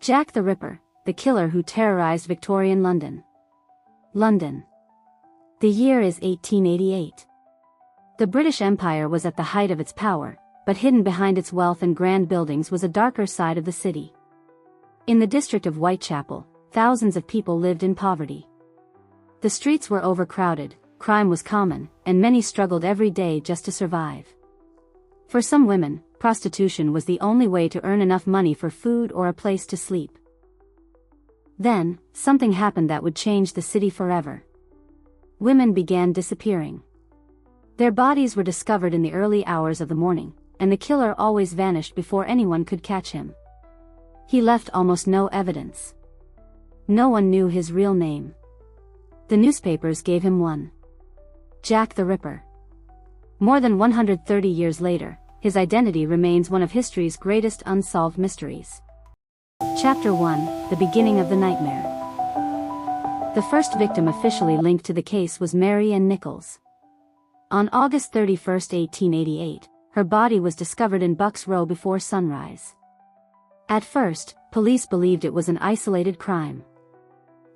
Jack the Ripper, the killer who terrorized Victorian London. London. The year is 1888. The British Empire was at the height of its power, but hidden behind its wealth and grand buildings was a darker side of the city. In the district of Whitechapel, thousands of people lived in poverty. The streets were overcrowded, crime was common, and many struggled every day just to survive. For some women, prostitution was the only way to earn enough money for food or a place to sleep. Then, something happened that would change the city forever. Women began disappearing. Their bodies were discovered in the early hours of the morning, and the killer always vanished before anyone could catch him. He left almost no evidence. No one knew his real name. The newspapers gave him one: Jack the Ripper. More than 130 years later, his identity remains one of history's greatest unsolved mysteries. Chapter 1: The Beginning of the Nightmare. The first victim officially linked to the case was Mary Ann Nichols. On August 31, 1888, her body was discovered in Bucks Row before sunrise. At first, police believed it was an isolated crime.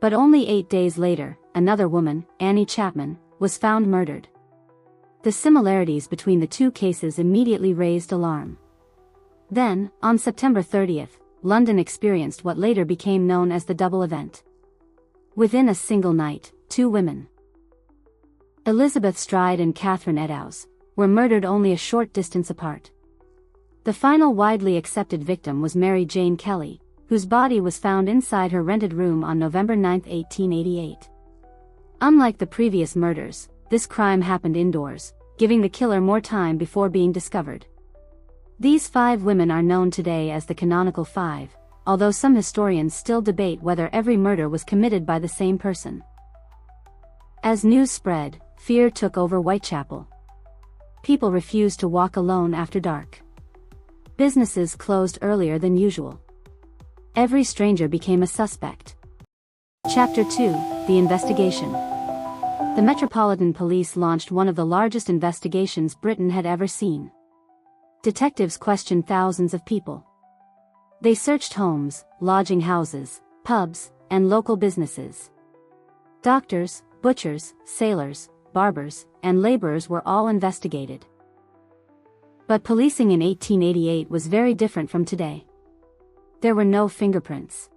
But only 8 days later, another woman, Annie Chapman, was found murdered. The similarities between the two cases immediately raised alarm. Then, on September 30th, London experienced what later became known as the double event. Within a single night, two women, Elizabeth Stride and Catherine Eddowes, were murdered only a short distance apart. The final widely accepted victim was Mary Jane Kelly, whose body was found inside her rented room on November 9, 1888. Unlike the previous murders, this crime happened indoors, giving the killer more time before being discovered. These 5 women are known today as the Canonical Five, although some historians still debate whether every murder was committed by the same person. As news spread, fear took over Whitechapel. People refused to walk alone after dark. Businesses closed earlier than usual. Every stranger became a suspect. Chapter 2: The Investigation. The Metropolitan Police launched one of the largest investigations Britain had ever seen. Detectives questioned thousands of people. They searched homes, lodging houses, pubs, and local businesses. Doctors, butchers, sailors, barbers, and laborers were all investigated. But policing in 1888 was very different from today. There were no fingerprints.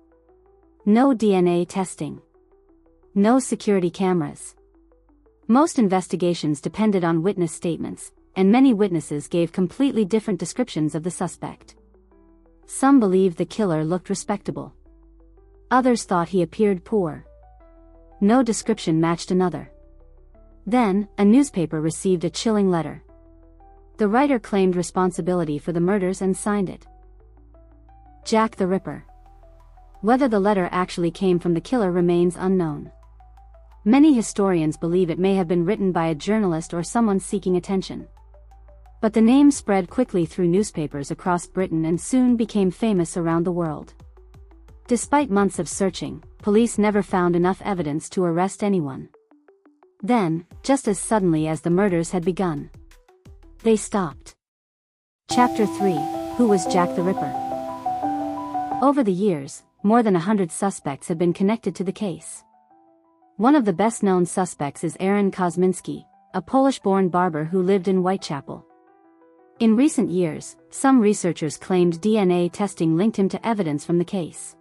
No DNA testing. No security cameras. Most investigations depended on witness statements, and many witnesses gave completely different descriptions of the suspect. Some believed the killer looked respectable. Others thought he appeared poor. No description matched another. Then, a newspaper received a chilling letter. The writer claimed responsibility for the murders and signed it: Jack the Ripper. Whether the letter actually came from the killer remains unknown. Many historians believe it may have been written by a journalist or someone seeking attention. But the name spread quickly through newspapers across Britain and soon became famous around the world. Despite months of searching, police never found enough evidence to arrest anyone. Then, just as suddenly as the murders had begun, they stopped. Chapter 3: Who was Jack the Ripper? Over the years, more than 100 suspects have been connected to the case. One of the best-known suspects is Aaron Kosminski, a Polish-born barber who lived in Whitechapel. In recent years, some researchers claimed DNA testing linked him to evidence from the case.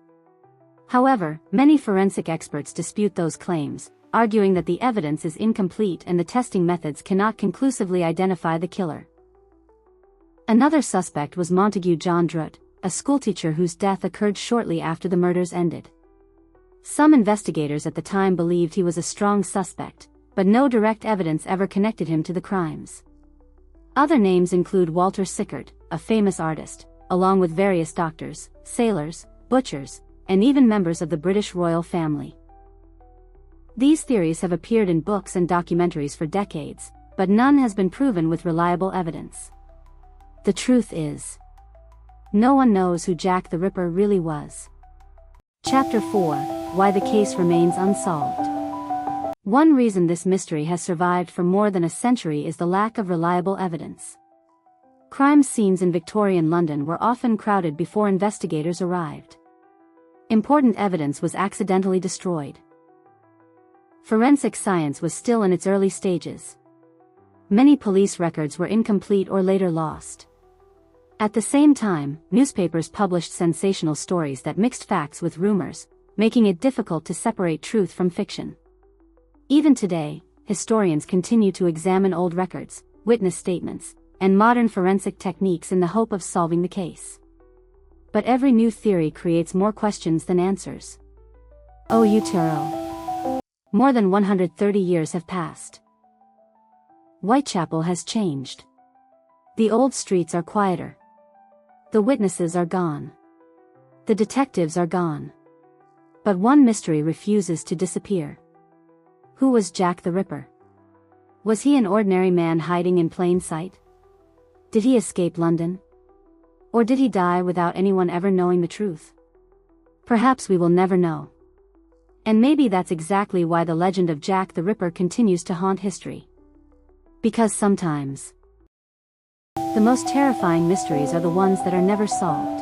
However, many forensic experts dispute those claims, arguing that the evidence is incomplete and the testing methods cannot conclusively identify the killer. Another suspect was Montague John Druitt, a schoolteacher whose death occurred shortly after the murders ended. Some investigators at the time believed he was a strong suspect, but no direct evidence ever connected him to the crimes. Other names include Walter Sickert, a famous artist, along with various doctors, sailors, butchers, and even members of the British royal family. These theories have appeared in books and documentaries for decades, but none has been proven with reliable evidence. The truth is, no one knows who Jack the Ripper really was. Chapter 4: Why the case remains unsolved. One reason this mystery has survived for more than a century is the lack of reliable evidence. Crime scenes in Victorian London were often crowded before investigators arrived. Important evidence was accidentally destroyed. Forensic science was still in its early stages. Many police records were incomplete or later lost. At the same time, newspapers published sensational stories that mixed facts with rumors, making it difficult to separate truth from fiction. Even today, historians continue to examine old records, witness statements, and modern forensic techniques in the hope of solving the case. But every new theory creates more questions than answers. Untold. More than 130 years have passed. Whitechapel has changed. The old streets are quieter. The witnesses are gone. The detectives are gone. But one mystery refuses to disappear. Who was Jack the Ripper? Was he an ordinary man hiding in plain sight? Did he escape London? Or did he die without anyone ever knowing the truth? Perhaps we will never know. And maybe that's exactly why the legend of Jack the Ripper continues to haunt history. Because sometimes, the most terrifying mysteries are the ones that are never solved.